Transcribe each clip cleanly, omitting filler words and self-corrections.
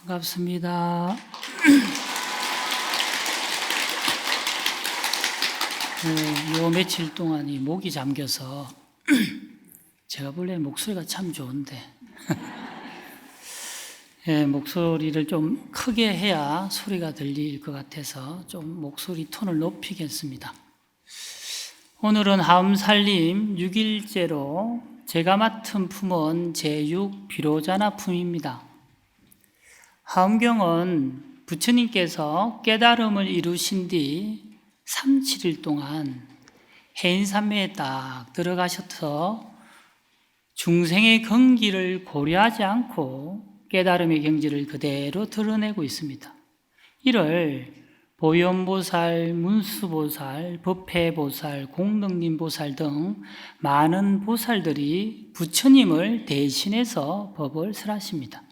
반갑습니다. 요 며칠 동안 이 목이 잠겨서 제가 원래 목소리가 참 좋은데 목소리를 좀 크게 해야 소리가 들릴 것 같아서 좀 목소리 톤을 높이겠습니다. 오늘은 하음살림 6일째로 제가 맡은 품은 제6 비로자나 품입니다. 하음경은 부처님께서 깨달음을 이루신 뒤 3, 7일 동안 해인산매에 딱 들어가셔서 중생의 경기를 고려하지 않고 깨달음의 경지를 그대로 드러내고 있습니다. 이를 보현보살, 문수보살, 법회보살, 공덕림보살 등 많은 보살들이 부처님을 대신해서 법을 설하십니다.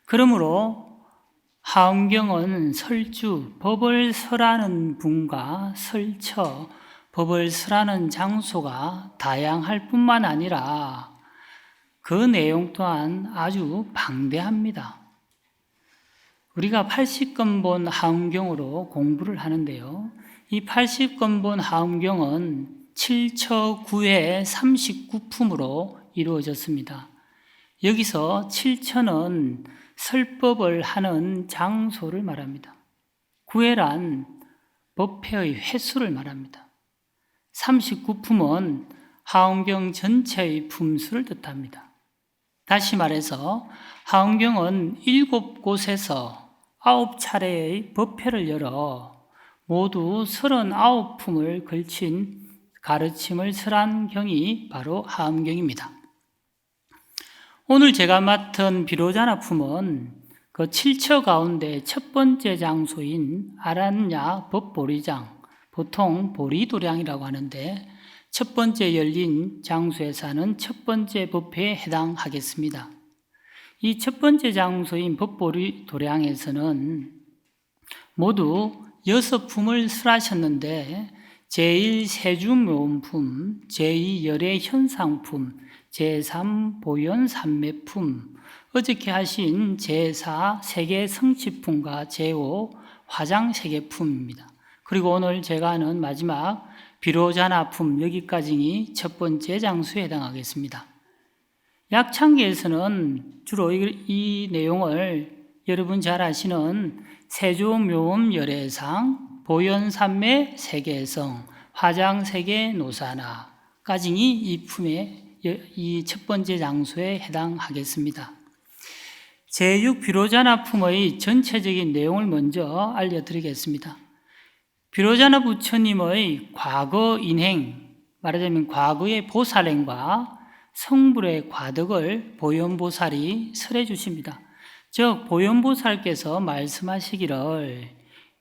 그러므로 하음경은 설주, 법을 설하는 분과 설처, 법을 설하는 장소가 다양할 뿐만 아니라 그 내용 또한 아주 방대합니다. 우리가 80권본 하음경으로 공부를 하는데요. 이 80권본 하음경은 7처 9회 39품으로 이루어졌습니다. 여기서 7처는 설법을 하는 장소를 말합니다. 9회란 법회의 횟수를 말합니다. 39품은 하음경 전체의 품수를 뜻합니다. 다시 말해서 하음경은 7곳에서 9차례의 법회를 열어 모두 39품을 걸친 가르침을 설한 경이 바로 하음경입니다. 오늘 제가 맡은 비로자나 품은 그 7처 가운데 첫 번째 장소인 아란야 법보리장, 보통 보리도량이라고 하는데 첫 번째 열린 장소에 사는 첫 번째 법회에 해당하겠습니다. 이 첫 번째 장소인 법보리도량에서는 모두 6품을 설하셨는데 제1 세주묘음품, 제2 열애현상품, 제3 보현삼매품, 어저께 하신 제4 세계성취품과 제5 화장세계품입니다. 그리고 오늘 제가 하는 마지막 비로자나품, 여기까지니 첫 번째 장소에 해당하겠습니다. 약창기에서는 주로 이 내용을 여러분 잘 아시는 세조묘음 열애상, 보현삼매 세계성, 화장세계 노사나까지니 이 품에 이 첫 번째 장소에 해당하겠습니다. 제6 비로자나 품의 전체적인 내용을 먼저 알려드리겠습니다. 비로자나 부처님의 과거 인행, 말하자면 과거의 보살행과 성불의 과덕을 보현보살이 설해 주십니다. 즉 보현보살께서 말씀하시기를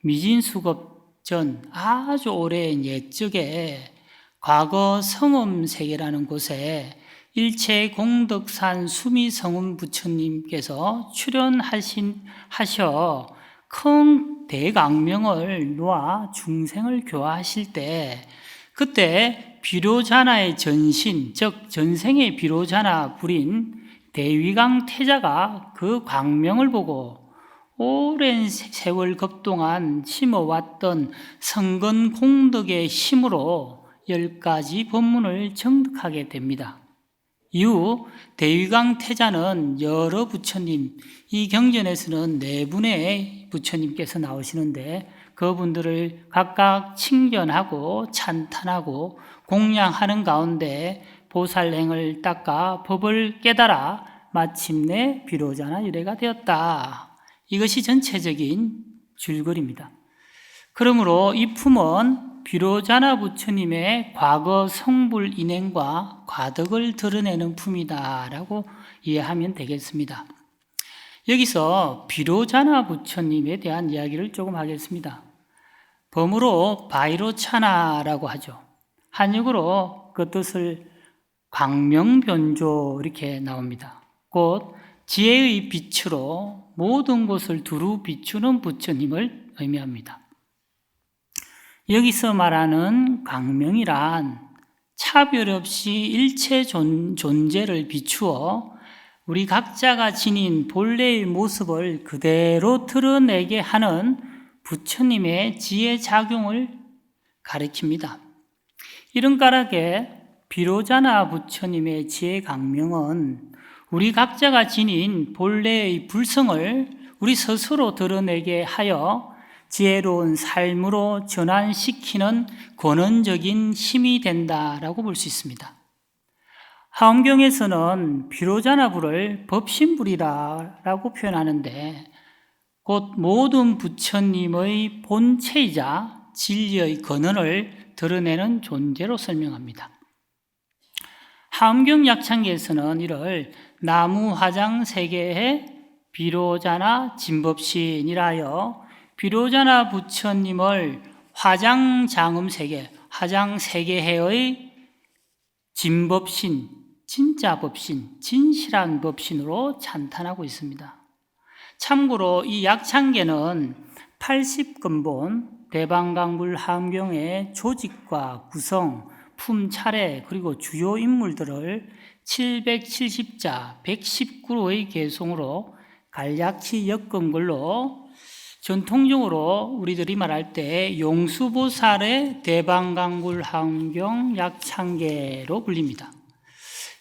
미진수급 전 아주 오랜 옛적에 과거 성엄세계라는 곳에 일체 공덕산 수미성운 부처님께서 출연하셔 큰 대강명을 놓아 중생을 교화하실 때 그때 비로자나의 전신, 즉 전생의 비로자나 불인 대위강 태자가 그 광명을 보고 오랜 세월 급동안 심어왔던 성건 공덕의 힘으로 10가지 법문을 정득하게 됩니다. 이후 대위강 태자는 여러 부처님, 이 경전에서는 4분의 부처님께서 나오시는데 그분들을 각각 칭견하고 찬탄하고 공양하는 가운데 보살행을 닦아 법을 깨달아 마침내 비로자나 유래가 되었다. 이것이 전체적인 줄거리입니다. 그러므로 이 품은 비로자나 부처님의 과거 성불 인행과 과덕을 드러내는 품이다라고 이해하면 되겠습니다. 여기서 비로자나 부처님에 대한 이야기를 조금 하겠습니다. 범으로 바이로차나라고 하죠. 한육으로 그 뜻을 광명변조 이렇게 나옵니다. 곧 지혜의 빛으로 모든 것을 두루 비추는 부처님을 의미합니다. 여기서 말하는 광명이란 차별 없이 일체 존재를 비추어 우리 각자가 지닌 본래의 모습을 그대로 드러내게 하는 부처님의 지혜 작용을 가리킵니다. 이런 까닭에 비로자나 부처님의 지혜 강명은 우리 각자가 지닌 본래의 불성을 우리 스스로 드러내게 하여 지혜로운 삶으로 전환시키는 권원적인 힘이 된다라고 볼 수 있습니다. 화엄경에서는 비로자나불을 법신불이라고 표현하는데 곧 모든 부처님의 본체이자 진리의 근원을 드러내는 존재로 설명합니다. 화엄경 약창기에서는 이를 나무화장 세계의 비로자나 진법신이라 하여 비로자나 부처님을 화장장음세계, 화장세계해의 진법신, 진짜 법신, 진실한 법신으로 찬탄하고 있습니다. 참고로 이 약창계는 80근본 대방강불 화엄경의 조직과 구성, 품차례 그리고 주요 인물들을 770자 119로의 개송으로 간략히 엮은 걸로 전통적으로 우리들이 말할 때 용수보살의 대방강불 화엄경 약창계로 불립니다.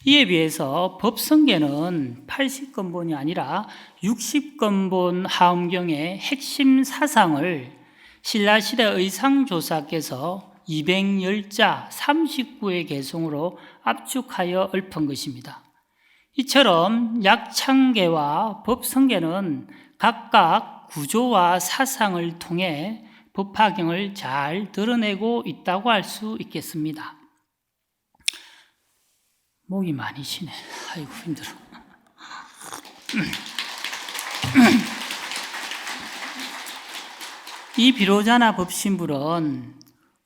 이에 비해서 법성계는 80근본이 아니라 60근본 화엄경의 핵심 사상을 신라시대 의상조사께서 210자 39의 개송으로 압축하여 읊은 것입니다. 이처럼 약창계와 법성계는 각각 구조와 사상을 통해 법화경을 잘 드러내고 있다고 할 수 있겠습니다. 목이 많이 쉬네. 아이고 힘들어. 이 비로자나 법신불은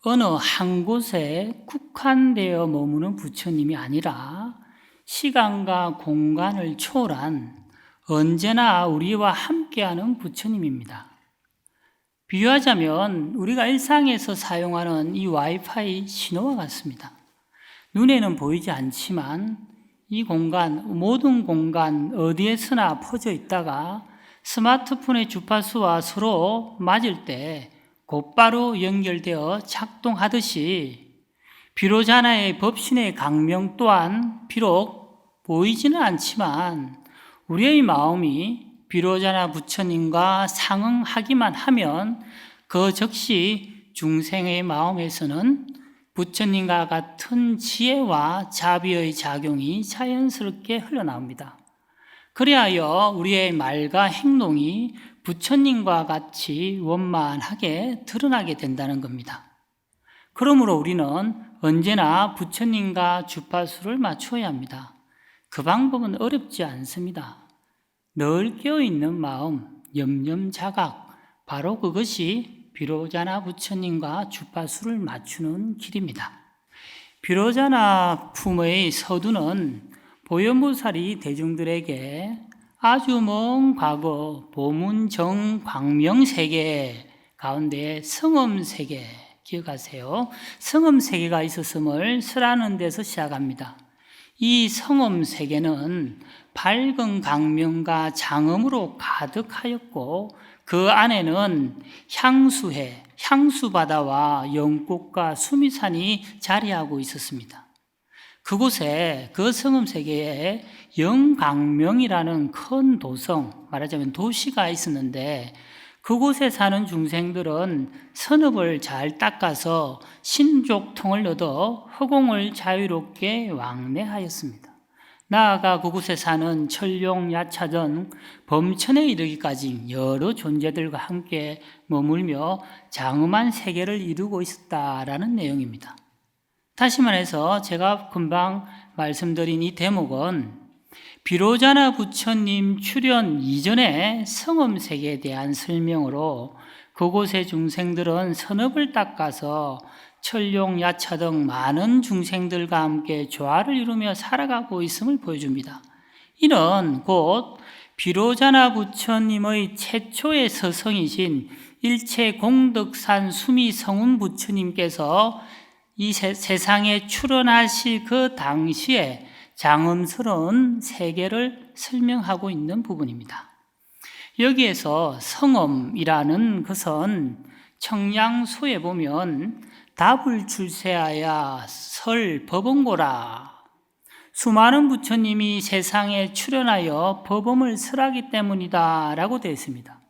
어느 한 곳에 국한되어 머무는 부처님이 아니라 시간과 공간을 초월한 언제나 우리와 함께하는 부처님입니다. 비유하자면 우리가 일상에서 사용하는 이 와이파이 신호와 같습니다. 눈에는 보이지 않지만 이 공간, 모든 공간 어디에서나 퍼져 있다가 스마트폰의 주파수와 서로 맞을 때 곧바로 연결되어 작동하듯이 비로자나의 법신의 강명 또한 비록 보이지는 않지만 우리의 마음이 비로자나 부처님과 상응하기만 하면 그 즉시 중생의 마음에서는 부처님과 같은 지혜와 자비의 작용이 자연스럽게 흘러나옵니다. 그리하여 우리의 말과 행동이 부처님과 같이 원만하게 드러나게 된다는 겁니다. 그러므로 우리는 언제나 부처님과 주파수를 맞추어야 합니다. 그 방법은 어렵지 않습니다. 늘 깨어있는 마음, 염념자각, 바로 그것이 비로자나 부처님과 주파수를 맞추는 길입니다. 비로자나 품의 서두는 보현보살이 대중들에게 아주 먼 과거 보문정 광명세계 가운데 성엄세계 기억하세요. 성엄세계가 있었음을 설하는 데서 시작합니다. 이 성엄세계는 밝은 강명과 장엄으로 가득하였고 그 안에는 향수해, 향수바다와 영꽃과 수미산이 자리하고 있었습니다. 그곳에 그 성음세계에 영광명이라는 큰 도성, 말하자면 도시가 있었는데 그곳에 사는 중생들은 선업을 잘 닦아서 신족통을 얻어 허공을 자유롭게 왕래하였습니다. 나아가 그곳에 사는 천룡, 야차 등 범천에 이르기까지 여러 존재들과 함께 머물며 장엄한 세계를 이루고 있었다라는 내용입니다. 다시 말해서 제가 금방 말씀드린 이 대목은 비로자나 부처님 출현 이전의 성엄세계에 대한 설명으로 그곳의 중생들은 선업을 닦아서 천룡, 야차 등 많은 중생들과 함께 조화를 이루며 살아가고 있음을 보여줍니다. 이는 곧 비로자나 부처님의 최초의 서성이신 일체 공덕산 수미성운 부처님께서 이 세상에 출현하실 그 당시에 장엄스러운 세계를 설명하고 있는 부분입니다. 여기에서 성엄이라는 것은 청량소에 보면 답을 출세하여 설 법원고라. 수많은 부처님이 세상에 출현하여 법엄을 설하기 때문이다 라고 되어 있습니다.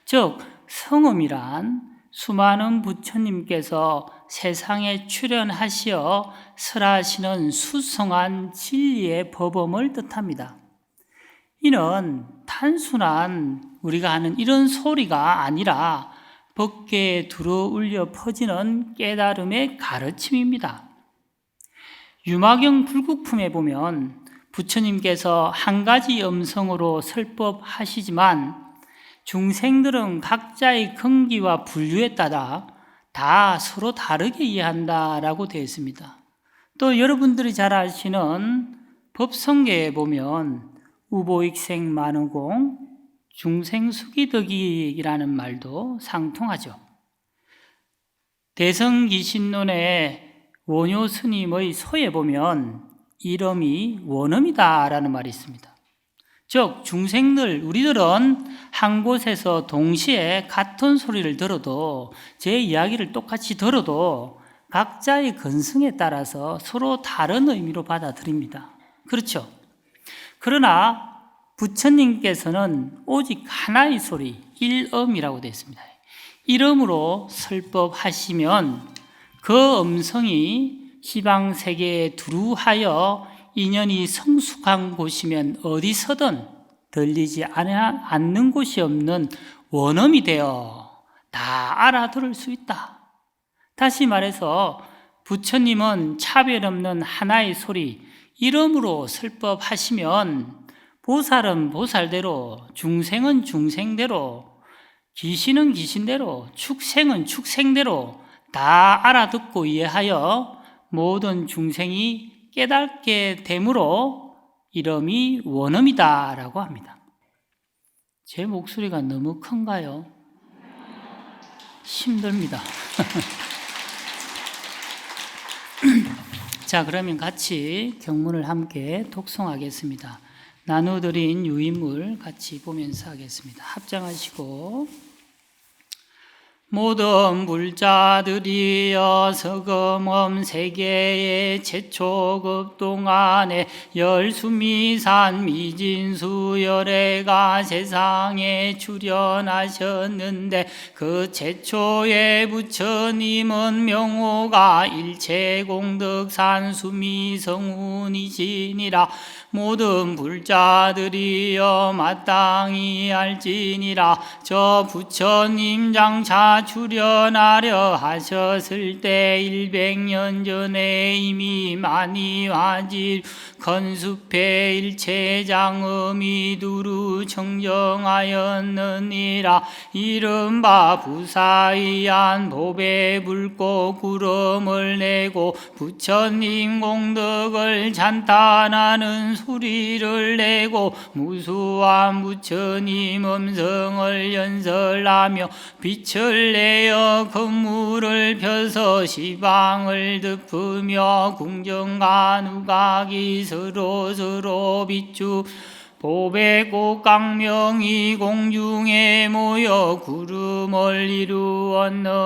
즉 성엄이란 수많은 부처님께서 세상에 출현하시어 설하시는 수성한 진리의 법엄을 뜻합니다. 이는 단순한 우리가 하는 이런 소리가 아니라 법계에 들어올려 퍼지는 깨달음의 가르침입니다. 유마경 불국품에 보면 부처님께서 한 가지 음성으로 설법하시지만 중생들은 각자의 근기와 분류에 따라 다 서로 다르게 이해한다라고 되어 있습니다. 또 여러분들이 잘 아시는 법성계에 보면 우보익생 만우공 중생수기덕이라는 말도 상통하죠. 대성기신론의 원효 스님의 소에 보면 이름이 원음이다라는 말이 있습니다. 즉 중생들 우리들은 한 곳에서 동시에 같은 소리를 들어도 제 이야기를 똑같이 들어도 각자의 근성에 따라서 서로 다른 의미로 받아들입니다. 그렇죠? 그러나 부처님께서는 오직 하나의 소리, 일음이라고 되어 있습니다. 일음으로 설법하시면 그 음성이 시방세계에 두루하여 인연이 성숙한 곳이면 어디서든 들리지 않는 곳이 없는 원음이 되어 다 알아들을 수 있다. 다시 말해서 부처님은 차별 없는 하나의 소리, 이름으로 설법하시면 보살은 보살대로, 중생은 중생대로, 귀신은 귀신대로, 축생은 축생대로 다 알아듣고 이해하여 모든 중생이 깨닫게 되므로 이름이 원음이다라고 합니다. 제 목소리가 너무 큰가요? 힘듭니다. 자, 그러면 같이 경문을 함께 독송하겠습니다. 나눠드린 유인물 같이 보면서 하겠습니다. 합장하시고 모든 불자들이여 서금엄 세계의 최초급 동안에 열수미산 미진수 열애가 세상에 출현하셨는데 그 최초의 부처님은 명호가 일체공덕산 수미성운이시니라. 모든 불자들이여 마땅히 알지니라. 저 부처님 장차 출현하려 하셨을 때 100년 전에 이미 많이 화질 건숲에 일체장음이 두루 청정하였느니라. 이른바 부사이한 법에 불꽃 구름을 내고 부처님 공덕을 찬탄하는 소리를 내고 무수한 부처님 음성을 연설하며 빛을 내어 건물을 펴서 시방을 덮으며 궁정과 누각이 서로 비추 보배 꽃강명이 공중에 모여 구름을 이루었느니라.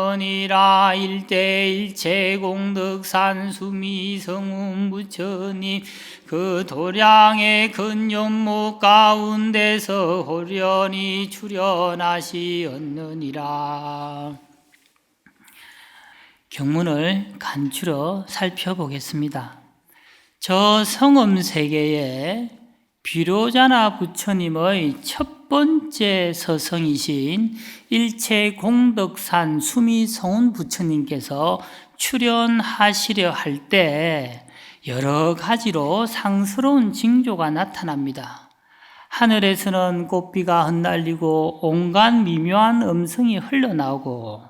일대일체 공덕산 수미성운 부처님 그 도량의 큰 연못 가운데서 호련히 출현하시었느니라. 경문을 간추려 살펴보겠습니다. 저 성엄세계에 비로자나 부처님의 첫 번째 서성이신 일체공덕산 수미성운 부처님께서 출현하시려 할 때 여러 가지로 상스러운 징조가 나타납니다. 하늘에서는 꽃비가 흩날리고 온갖 미묘한 음성이 흘러나오고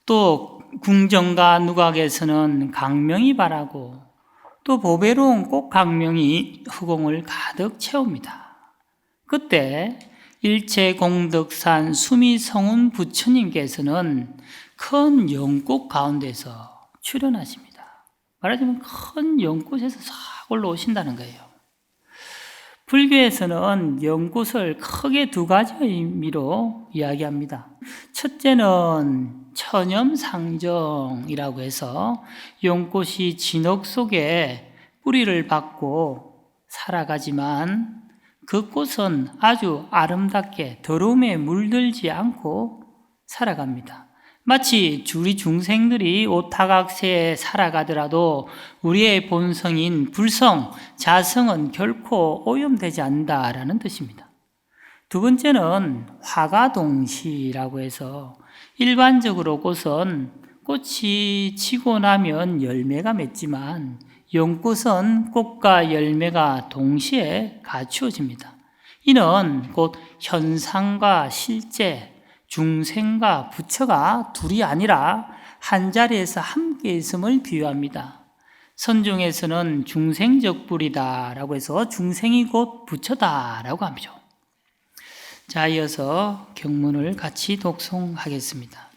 또 궁정과 누각에서는 강명이 발하고 또 보배로운 꽃강명이 후공을 가득 채웁니다. 그때 일체공덕산 수미성운 부처님께서는 큰 연꽃 가운데서 출현하십니다. 말하자면 큰 연꽃에서 싹 올라오신다는 거예요. 불교에서는 연꽃을 크게 두 가지 의미로 이야기합니다. 첫째는 천염상정이라고 해서 연꽃이 진흙 속에 뿌리를 받고 살아가지만 그 꽃은 아주 아름답게 더러움에 물들지 않고 살아갑니다. 마치 우리 중생들이 오타각세에 살아가더라도 우리의 본성인 불성, 자성은 결코 오염되지 않는다라는 뜻입니다. 두 번째는 화가동시라고 해서 일반적으로 꽃은 꽃이 지고 나면 열매가 맺지만 연꽃은 꽃과 열매가 동시에 갖추어집니다. 이는 곧 현상과 실제, 중생과 부처가 둘이 아니라 한자리에서 함께 있음을 비유합니다. 선종에서는 중생적 불이다라고 해서 중생이 곧 부처다라고 하죠. 자, 이어서 경문을 같이 독송하겠습니다.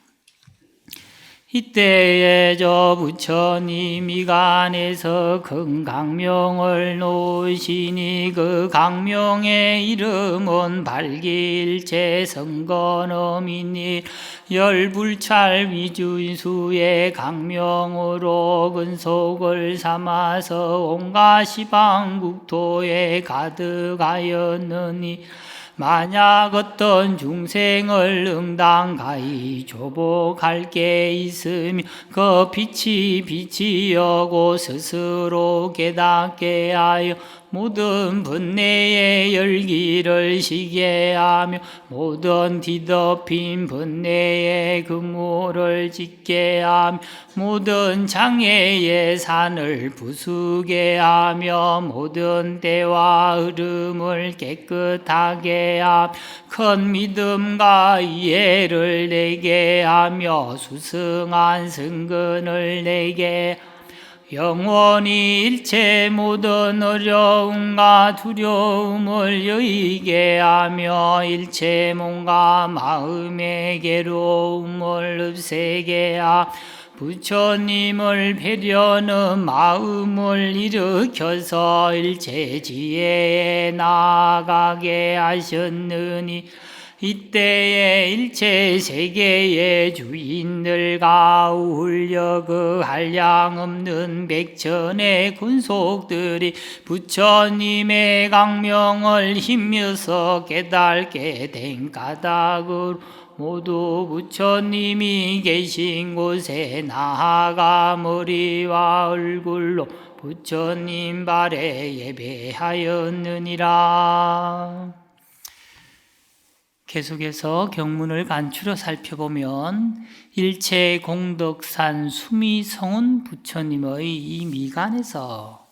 이때에 저 부처님이 간에서 큰 강명을 놓으시니 그 강명의 이름은 발기일체 성건음이니 열불찰 위주인수의 강명으로 근속을 삼아서 온갖 시방국토에 가득하였느니 만약 어떤 중생을 응당가히 조복할 게 있으며 그 빛이 여고 스스로 깨닫게 하여 모든 번뇌의 열기를 시게 하며 모든 뒤덮인 번뇌의 그물을 짓게 하며 모든 장애의 산을 부수게 하며 모든 때와 흐름을 깨끗하게 하며 큰 믿음과 이해를 내게 하며 수승한 승근을 내게 영원히 일체 모든 어려움과 두려움을 여의게 하며 일체 몸과 마음의 괴로움을 없애게 하며 부처님을 배려하는 마음을 일으켜서 일체 지혜에 나아가게 하셨느니 이때에 일체 세계의 주인들과 어울려 그 한량없는 백천의 군속들이 부처님의 강명을 힘여서 깨닫게 된 까닭으로 모두 부처님이 계신 곳에 나아가 머리와 얼굴로 부처님 발에 예배하였느니라. 계속해서 경문을 간추려 살펴보면 일체 공덕산 수미성운 부처님의 이 미간에서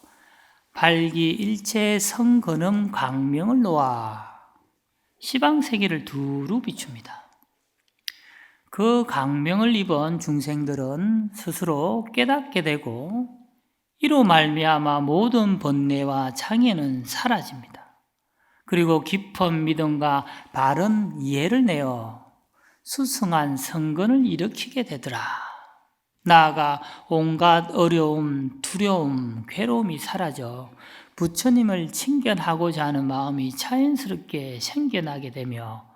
발기 일체 성근음 광명을 놓아 시방세계를 두루 비춥니다. 그 강명을 입은 중생들은 스스로 깨닫게 되고 이로 말미암아 모든 번뇌와 장애는 사라집니다. 그리고 깊은 믿음과 바른 이해를 내어 수승한 성근을 일으키게 되더라. 나아가 온갖 어려움, 두려움, 괴로움이 사라져 부처님을 친견하고자 하는 마음이 자연스럽게 생겨나게 되며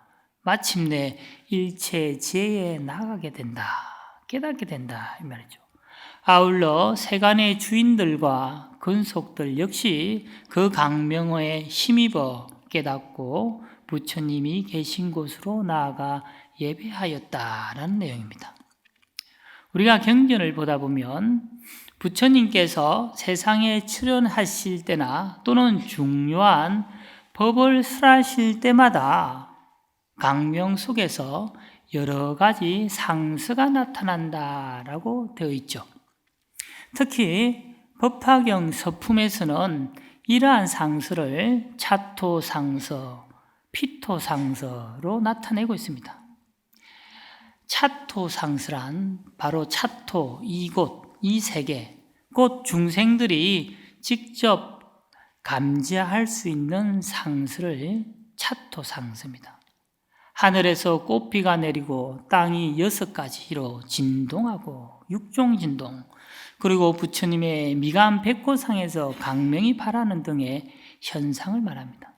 마침내 일체 지혜에 나가게 된다, 깨닫게 된다 이 말이죠. 아울러 세간의 주인들과 근속들 역시 그 강명에 힘입어 깨닫고 부처님이 계신 곳으로 나아가 예배하였다라는 내용입니다. 우리가 경전을 보다 보면 부처님께서 세상에 출현하실 때나 또는 중요한 법을 설하실 때마다 강명 속에서 여러 가지 상서가 나타난다라고 되어 있죠. 특히 법화경 서품에서는 이러한 상서를 차토상서, 피토상서로 나타내고 있습니다. 차토상서란 바로 차토, 이곳, 이 세계, 곧 중생들이 직접 감지할 수 있는 상서를 차토상서입니다. 하늘에서 꽃비가 내리고 땅이 6가지로 진동하고 육종진동, 그리고 부처님의 미간 백호상에서 강명이 발하는 등의 현상을 말합니다.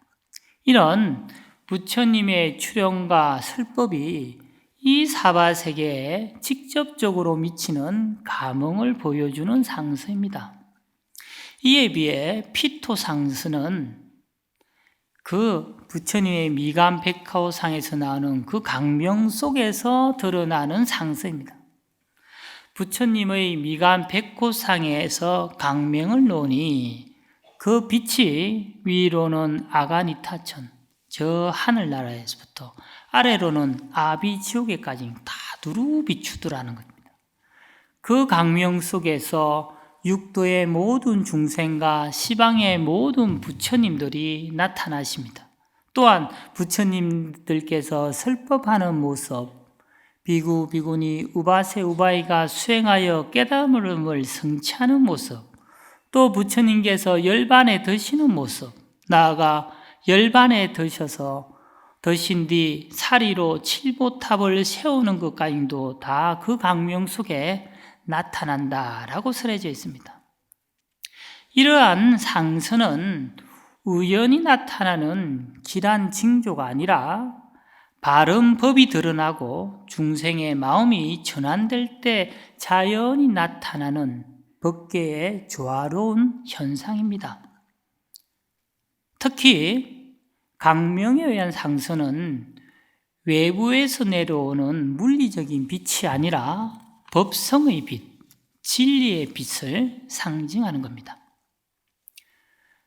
이런 부처님의 출현과 설법이 이 사바세계에 직접적으로 미치는 감흥을 보여주는 상서입니다. 이에 비해 피토상서는 그 부처님의 미간 백화오상에서 나오는 그 강명 속에서 드러나는 상서입니다. 부처님의 미간 백호상에서 강명을 놓으니 그 빛이 위로는 아가니타천, 저 하늘나라에서부터 아래로는 아비지옥에까지 다 두루 비추더라는 겁니다. 그 강명 속에서 육도의 모든 중생과 시방의 모든 부처님들이 나타나십니다. 또한 부처님들께서 설법하는 모습, 비구, 비구니, 우바세, 우바이가 수행하여 깨달음을 성취하는 모습, 또 부처님께서 열반에 드시는 모습, 나아가 열반에 드신 뒤 사리로 칠보탑을 세우는 것까지도 다 그 강명 속에 나타난다라고 설해져 있습니다. 이러한 상서는 우연히 나타나는 길한 징조가 아니라 바른 법이 드러나고 중생의 마음이 전환될 때 자연히 나타나는 법계의 조화로운 현상입니다. 특히 강명에 의한 상서는 외부에서 내려오는 물리적인 빛이 아니라 법성의 빛, 진리의 빛을 상징하는 겁니다.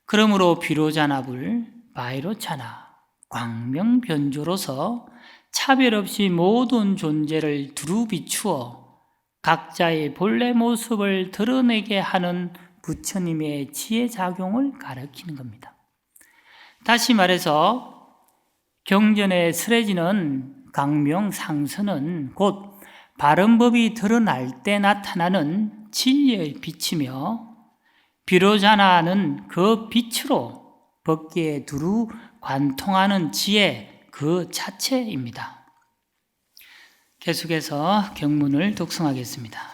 그러므로 비로자나불, 바이로차나, 광명변조로서 차별 없이 모든 존재를 두루 비추어 각자의 본래 모습을 드러내게 하는 부처님의 지혜작용을 가리키는 겁니다. 다시 말해서 경전에 설해지는 강명상서는 곧 바른 법이 드러날 때 나타나는 진리의 빛이며 비로자나는 그 빛으로 법계에 두루 관통하는 지혜 그 자체입니다. 계속해서 경문을 독송하겠습니다.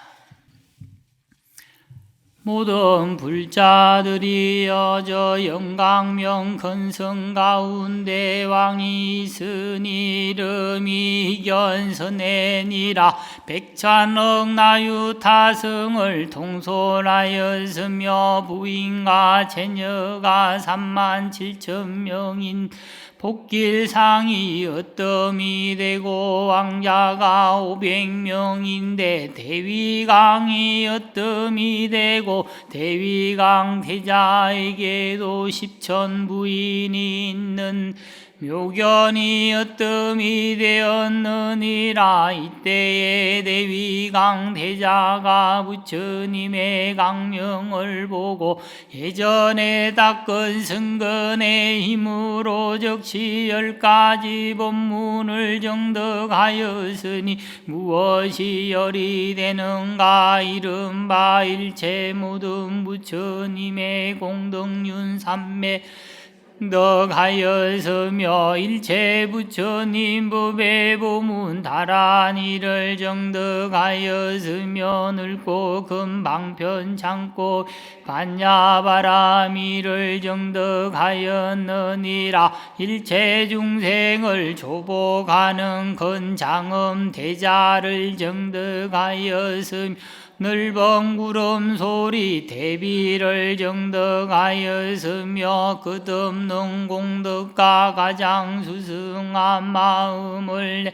모든 불자들이 여저 영광명 건성 가운데 왕이 있으니 이름이 견선내니라. 백찬억 나유 타성을 통솔하였으며 부인과 제녀가 37,000명인 복길상이 어떠미 되고 왕자가 500명인데 대위강이 어떠미 되고 대위강 대자에게도 10천 부인이 있는 묘견이 어떠미 되었느니라. 이때에 대위강 대자가 부처님의 강명을 보고 예전에 닦은 성근의 힘으로 적시 10가지 법문을 정득하였으니 무엇이 열이 되는가. 이른바 일체 모든 부처님의 공덕윤 삼매 덕하였으며 일체 부처님 법의 보문 다란이를 정득하였으며 늙고 금방편 창고 반야바라미를 정득하였느니라. 일체 중생을 조복하는 건장엄 대자를 정득하였으며 넓은 구름 소리 대비를 정득하였으며 끝없는 공덕과 가장 수승한 마음을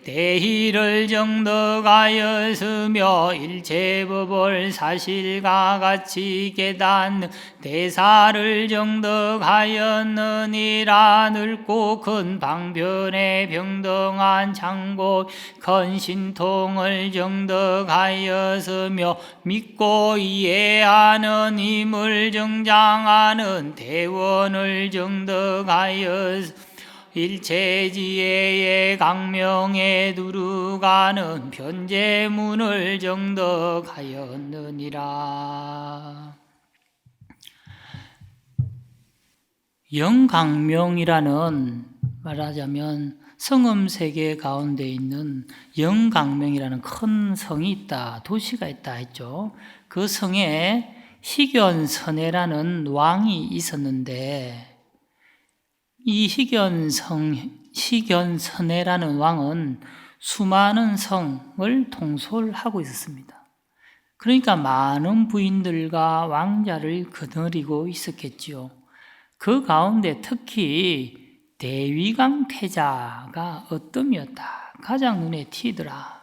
대희를 정득하였으며 일체법을 사실과 같이 깨닫는 대사를 정득하였느니라. 넓고 큰 방편에 병등한 창고 큰 신통을 정득하였으며 믿고 이해하는 힘을 정장하는 대원을 정득하였으며 일체지혜의 강명에 두루가는 변제문을 정득하였느니라. 영강명이라는, 말하자면 성음세계 가운데 있는 영강명이라는 큰 성이 있다, 도시가 있다 했죠. 그 성에 희견선해라는 왕이 있었는데 이 희견선해라는 왕은 수많은 성을 통솔하고 있었습니다. 그러니까 많은 부인들과 왕자를 거느리고 있었겠지요. 그 가운데 특히 대위강 태자가 어뜸이었다. 가장 눈에 띄더라.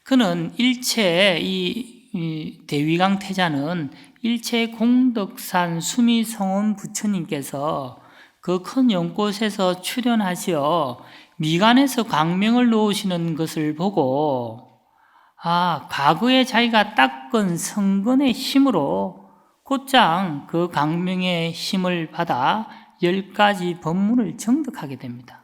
그는 일체 이 대위강 태자는 일체 공덕산 수미성원 부처님께서 그 큰 연꽃에서 출현하시어 미간에서 광명을 놓으시는 것을 보고 과거에 자기가 닦은 성근의 힘으로 곧장 그 광명의 힘을 받아 10가지 법문을 정득하게 됩니다.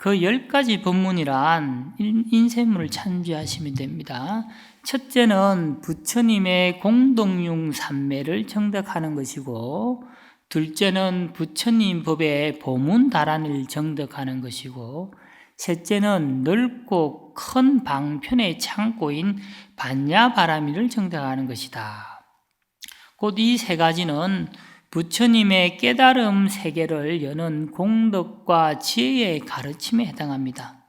그 10가지 법문이란 인쇄문을 참조하시면 됩니다. 첫째는 부처님의 공동용 삼매를 정득하는 것이고, 둘째는 부처님 법의 보문다란을 정득하는 것이고, 셋째는 넓고 큰 방편의 창고인 반야바라미를 정득하는 것이다. 곧 이 세 가지는 부처님의 깨달음 세계를 여는 공덕과 지혜의 가르침에 해당합니다.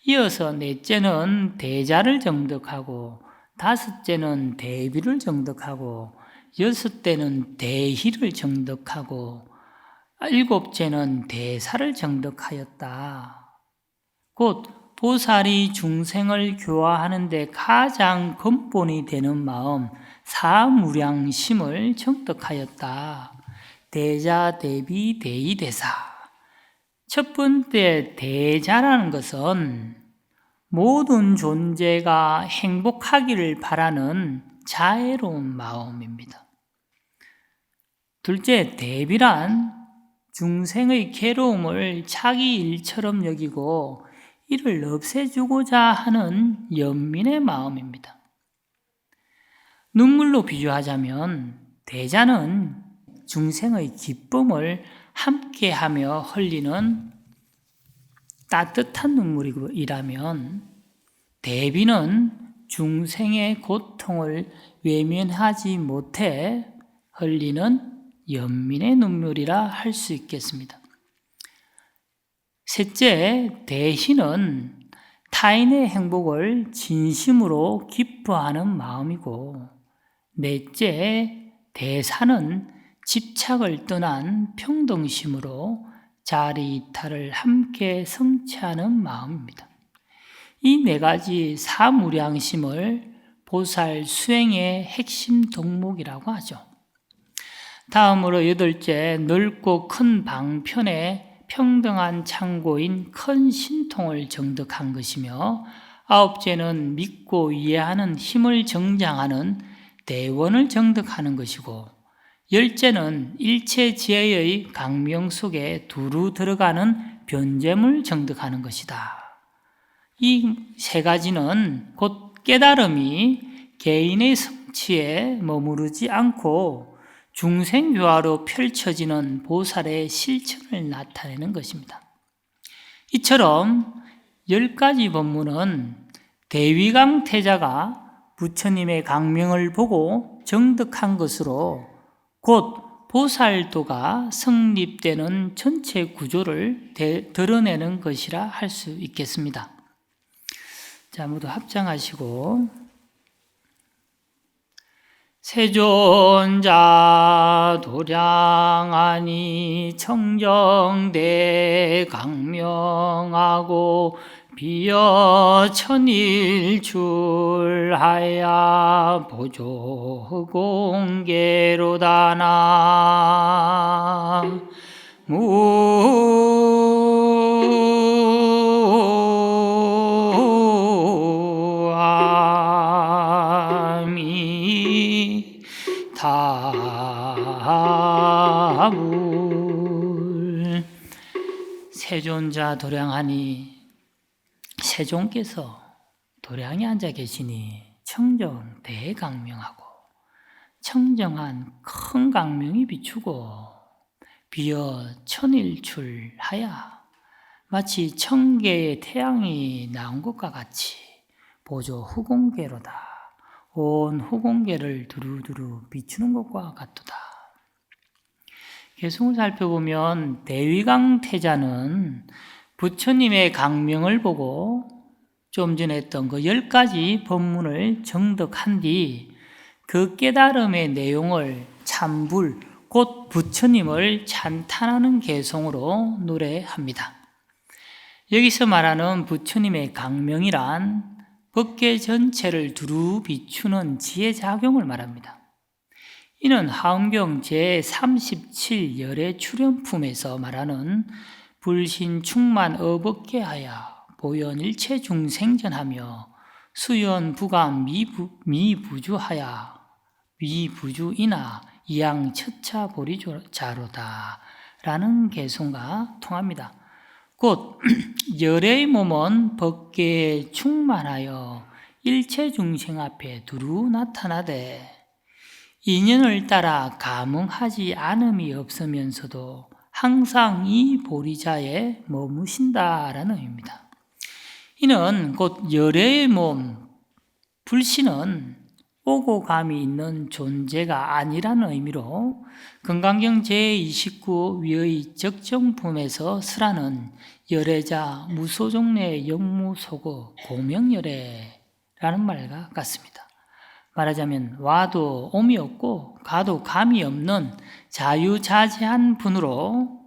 이어서 넷째는 대자를 정득하고, 다섯째는 대비를 정득하고, 여섯째는 대희를 정득하고, 일곱째는 대사를 정득하였다. 곧 보살이 중생을 교화하는 데 가장 근본이 되는 마음, 사무량심을 정득하였다. 대자, 대비, 대의, 대사. 첫 번째 대자라는 것은 모든 존재가 행복하기를 바라는 자애로운 마음입니다. 둘째 대비란 중생의 괴로움을 자기 일처럼 여기고 이를 없애주고자 하는 연민의 마음입니다. 눈물로 비유하자면 대자는 중생의 기쁨을 함께하며 흘리는 따뜻한 눈물이라면, 대비는 중생의 고통을 외면하지 못해 흘리는 연민의 눈물이라 할 수 있겠습니다. 셋째, 대희는 타인의 행복을 진심으로 기뻐하는 마음이고, 넷째, 대사는 집착을 떠난 평등심으로 자리이탈을 함께 성취하는 마음입니다. 이 네 가지 사무량심을 보살 수행의 핵심 덕목이라고 하죠. 다음으로 여덟째, 넓고 큰 방편에 평등한 창고인 큰 신통을 정득한 것이며, 아홉째는 믿고 이해하는 힘을 정장하는 대원을 정득하는 것이고, 열째는 일체 지혜의 강명 속에 두루 들어가는 변재물 정득하는 것이다. 이 세 가지는 곧 깨달음이 개인의 성취에 머무르지 않고 중생교화로 펼쳐지는 보살의 실천을 나타내는 것입니다. 이처럼 10가지 법문은 대위강 태자가 부처님의 강명을 보고 정득한 것으로 곧 보살도가 성립되는 전체 구조를 드러내는 것이라 할 수 있겠습니다. 자, 모두 합장하시고, 세존자 도량하니 청정대 강명하고 비여 천일출하야 보조공계로다나 무아미타불. 세존자 도량하니, 세존께서 도량에 앉아 계시니 청정 대강명하고 청정한 큰 강명이 비추고 비어 천일출하야 마치 천개의 태양이 나온 것과 같이 보조 후공계로다. 온 후공계를 두루두루 비추는 것과 같도다. 개성을 살펴보면 대위강 태자는 부처님의 강명을 보고 좀 전에 했던 그 10가지 법문을 정독한 뒤 그 깨달음의 내용을 참불, 곧 부처님을 찬탄하는 개성으로 노래합니다. 여기서 말하는 부처님의 강명이란 법계 전체를 두루 비추는 지혜작용을 말합니다. 이는 하엄경 제37열의 출연품에서 말하는 불신충만 어법계하여 보현일체 중생전하며 수연 부감 미부주하여 미부주이나 이양 처차보리자로다 라는 개성과 통합니다. 곧 열의 몸은 법계에 충만하여 일체 중생 앞에 두루 나타나되 인연을 따라 감응하지 않음이 없으면서도 항상 이 보리자에 머무신다라는 의미입니다. 이는 곧 열의 몸, 불신은 오고 감이 있는 존재가 아니라는 의미로 건강경 제29 위의 적정품에서 스라는 열애자 무소종래 영무소고 고명열애라는 말과 같습니다. 말하자면 와도 옴이 없고 가도 감이 없는 자유자재한 분으로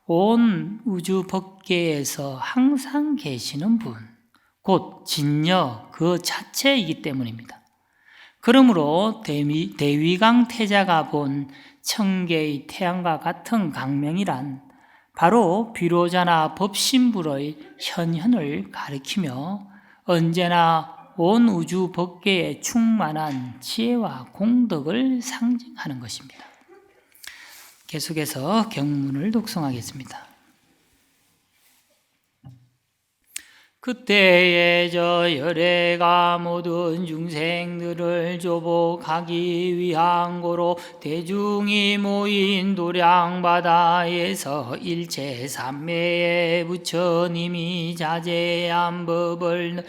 온 우주 법계에서 항상 계시는 분, 곧 진여 그 자체이기 때문입니다. 그러므로 대위강 태자가 본 청계의 태양과 같은 강명이란 바로 비로자나 법신불의 현현을 가리키며 언제나 온 우주 법계에 충만한 지혜와 공덕을 상징하는 것입니다. 계속해서 경문을 독송하겠습니다. 그때에 저 열애가 모든 중생들을 조복하기 위한 고로 대중이 모인 도량바다에서 일체 삼매의 부처님이 자제한 법을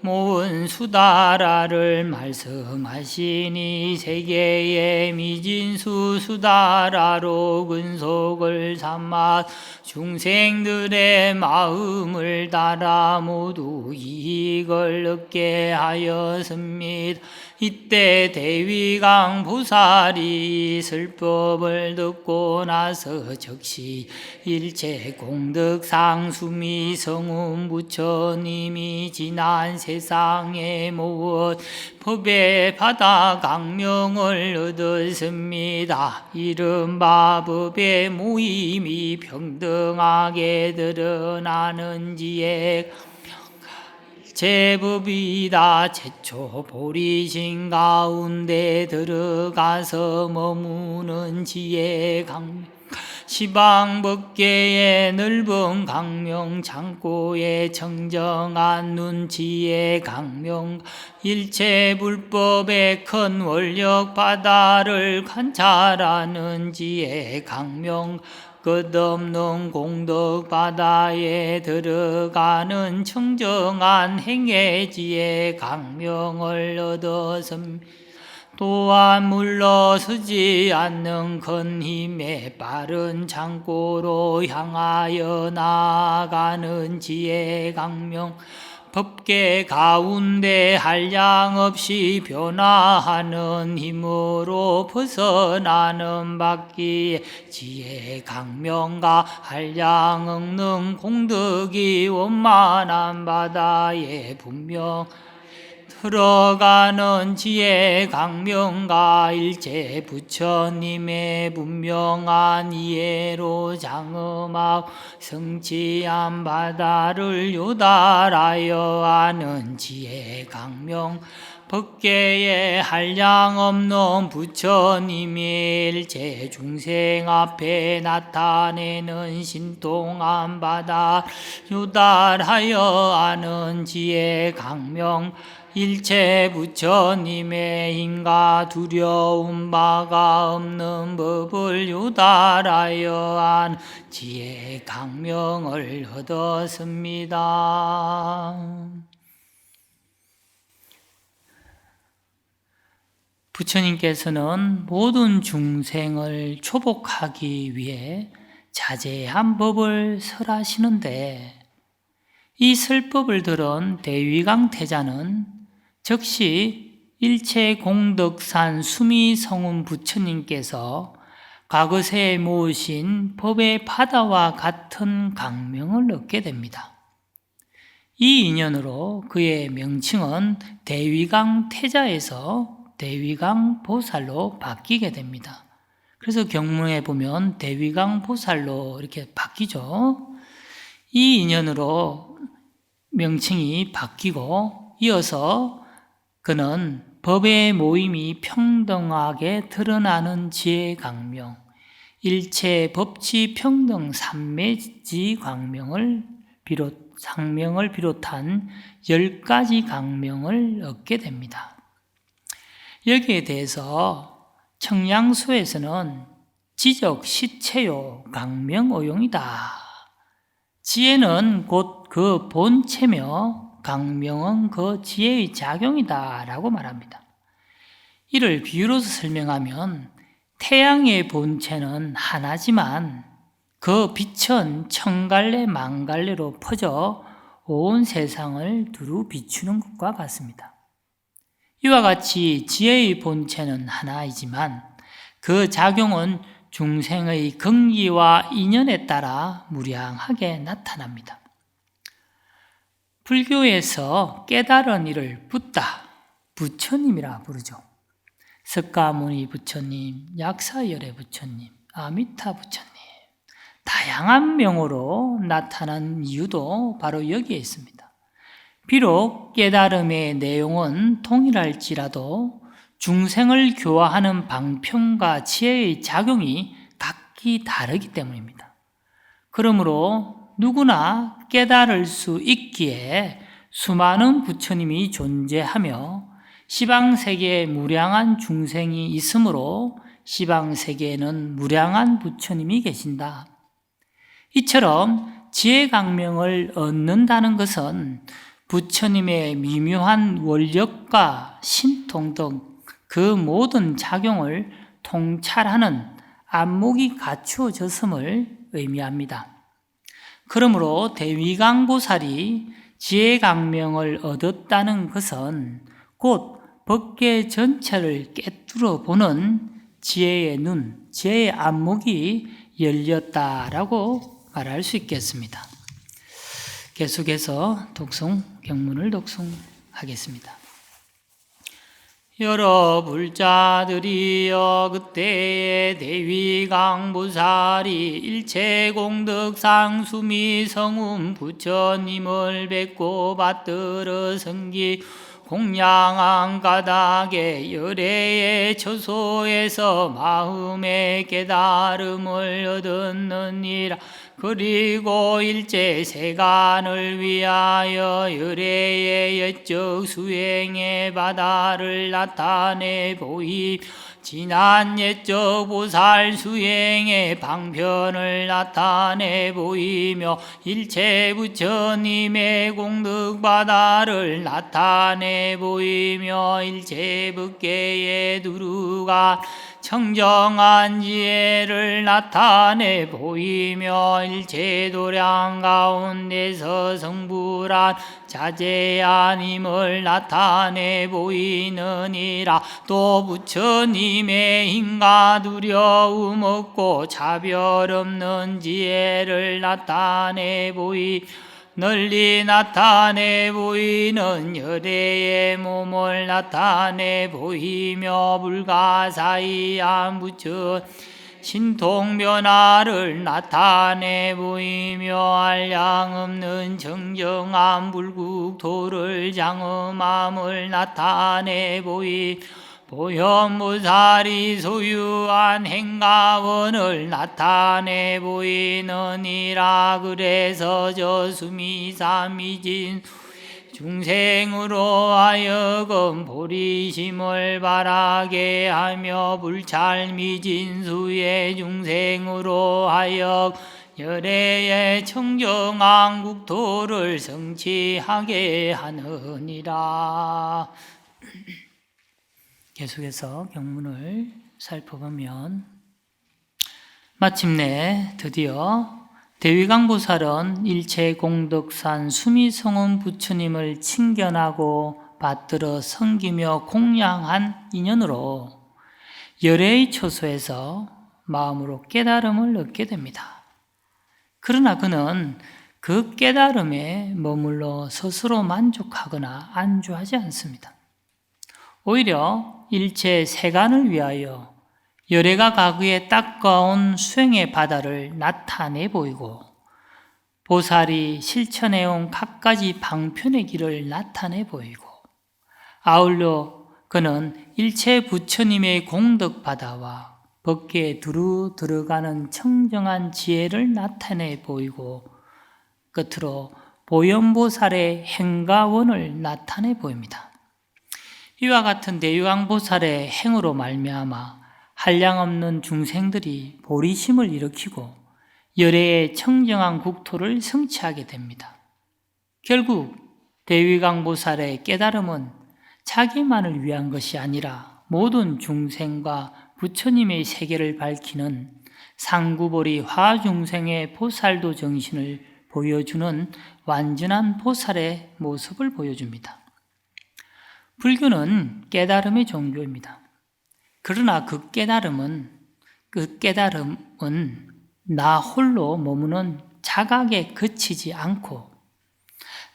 모은 수다라를 말씀하시니 세계의 미진수 수다라로 근속을 삼아 중생들의 마음을 따라 모두 이익을 얻게 하였습니다. 이때 대위강 보살이 설법을 듣고 나서 즉시 일체 공덕상 수미 성운 부처님이 지난 세상에 모은 법의 바다 강명을 얻었습니다. 이른바 법의 모임이 평등하게 드러나는 지혜 제법이다. 최초 보리신 가운데 들어가서 머무는 지혜 강명 시방법계의 넓은 강명 창고에 청정한 눈지의 강명 일체 불법의 큰 원력 바다를 관찰하는 지의 강명 끝없는 공덕 바다에 들어가는 청정한 행해지의 강명을 얻었습니다. 또한 물러서지 않는 큰 힘의 빠른 창고로 향하여 나아가는 지혜 강명 법계 가운데 한량없이 변화하는 힘으로 벗어나는 바퀴의 지혜 강명과 한량 없는 공덕이 원만한 바다에 분명 들어가는 지혜 강명과 일체 부처님의 분명한 이해로 장엄하고 성취한 바다를 요달하여 아는 지혜 강명 법계에 한량 없는 부처님이 일체 중생 앞에 나타내는 신통한 바다 요달하여 아는 지혜 강명 일체 부처님의 힘과 두려운 바가 없는 법을 요달하여 한 지혜 강명을 얻었습니다. 부처님께서는 모든 중생을 초복하기 위해 자제한 법을 설하시는데 이 설법을 들은 대위강태자는 즉시 일체공덕산 수미성운 부처님께서 과거세에 모으신 법의 바다와 같은 강명을 얻게 됩니다. 이 인연으로 그의 명칭은 대위강태자에서 대위강보살로 바뀌게 됩니다. 그래서 경문에 보면 대위강보살로 이렇게 바뀌죠. 이 인연으로 명칭이 바뀌고 이어서 그는 법의 모임이 평등하게 드러나는 지혜 강명, 일체 법치 평등 삼매지 강명을 비롯한 10가지 강명을 얻게 됩니다. 여기에 대해서 청량수에서는 지적 시체요 강명오용이다. 지혜는 곧 그 본체며 강명은 그 지혜의 작용이다 라고 말합니다. 이를 비유로서 설명하면 태양의 본체는 하나지만 그 빛은 천갈래 만갈래로 퍼져 온 세상을 두루 비추는 것과 같습니다. 이와 같이 지혜의 본체는 하나이지만 그 작용은 중생의 근기와 인연에 따라 무량하게 나타납니다. 불교에서 깨달은 이를 붓다, 부처님이라 부르죠. 석가모니 부처님, 약사열애 부처님, 아미타 부처님, 다양한 명으로 나타난 이유도 바로 여기에 있습니다. 비록 깨달음의 내용은 동일할지라도 중생을 교화하는 방편과 지혜의 작용이 각기 다르기 때문입니다. 그러므로 누구나 깨달을 수 있기에 수많은 부처님이 존재하며 시방세계에 무량한 중생이 있으므로 시방세계에는 무량한 부처님이 계신다. 이처럼 지혜강명을 얻는다는 것은 부처님의 미묘한 원력과 신통 등 그 모든 작용을 통찰하는 안목이 갖추어졌음을 의미합니다. 그러므로 대위강보살이 지혜강명을 얻었다는 것은 곧 법계 전체를 꿰뚫어 보는 지혜의 눈, 지혜의 안목이 열렸다라고 말할 수 있겠습니다. 계속해서 경문을 독송하겠습니다. 여러 불자들이여 그때에 대위강보살이 일체공덕상 수미성운 부처님을 뵙고 받들어 성기 공양한 가닥에 열애의 처소에서 마음의 깨달음을 얻었느니라. 그리고 일체 세간을 위하여 열애의 옛적 수행의 바다를 나타내 보이 지난 옛적 보살 수행의 방편을 나타내 보이며 일체 부처님의 공덕 바다를 나타내 보이며 일체 법계에 두루가 청정한 지혜를 나타내 보이며 일체 도량 가운데서 성불한 자제한 힘을 나타내 보이느니라. 또 부처님의 힘과 두려움 없고 차별 없는 지혜를 나타내 널리 나타내 보이는 열애의 몸을 나타내 보이며 불가사의한 부처 신통변화를 나타내 보이며 한량없는 정정한 불국토를 장엄함을 나타내 보현보살이 소유한 행가원을 나타내 보이느니라. 그래서 저 수미삼미진 중생으로 하여금 보리심을 바라게 하며 불찰미진수의 중생으로 하여 열애의 청정한 국토를 성취하게 하느니라. 계속해서 경문을 살펴보면 마침내 드디어 대위강보살은 일체공덕산 수미성원 부처님을 칭견하고 받들어 섬기며 공양한 인연으로 열애의 처소에서 마음으로 깨달음을 얻게 됩니다. 그러나 그는 그 깨달음에 머물러 스스로 만족하거나 안주하지 않습니다. 오히려 일체 세간을 위하여 열애가 가그에 닦아온 수행의 바다를 나타내 보이고 보살이 실천해온 갖가지 방편의 길을 나타내 보이고 아울러 그는 일체 부처님의 공덕 바다와 법계에 두루 들어가는 청정한 지혜를 나타내 보이고 끝으로 보현보살의 행가원을 나타내 보입니다. 이와 같은 대유강보살의 행으로 말미암아 한량없는 중생들이 보리심을 일으키고 열애의 청정한 국토를 성취하게 됩니다. 결국 대위강보살의 깨달음은 자기만을 위한 것이 아니라 모든 중생과 부처님의 세계를 밝히는 상구보리 화중생의 보살도 정신을 보여주는 완전한 보살의 모습을 보여줍니다. 불교는 깨달음의 종교입니다. 그러나 그 깨달음은 나 홀로 머무는 자각에 그치지 않고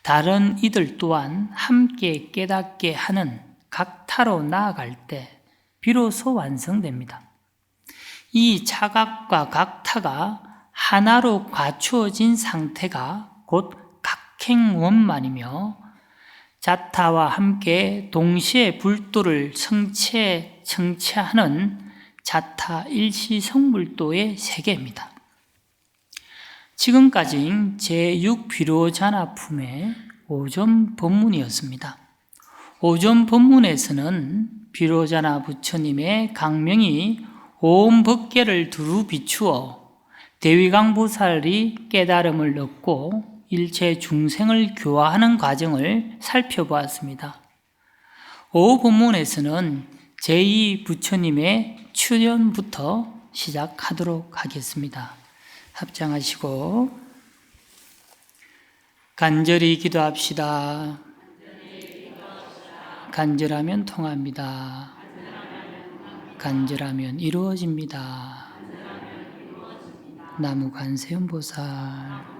다른 이들 또한 함께 깨닫게 하는 각타로 나아갈 때 비로소 완성됩니다. 이 자각과 각타가 하나로 갖추어진 상태가 곧 각행원만이며 자타와 함께 동시에 불도를 성취하는 자타 일시성불도의 세계입니다. 지금까지 제6비로자나품의 5점 법문이었습니다. 5점 법문에서는 비로자나 부처님의 강명이 온 법계를 두루 비추어 대위강보살이 깨달음을 얻고 일체 중생을 교화하는 과정을 살펴보았습니다. 5법문에서는 제2 부처님의 출현부터 시작하도록 하겠습니다. 합장하시고 간절히 기도합시다. 간절하면 통합니다. 간절하면 이루어집니다. 나무 관세음보살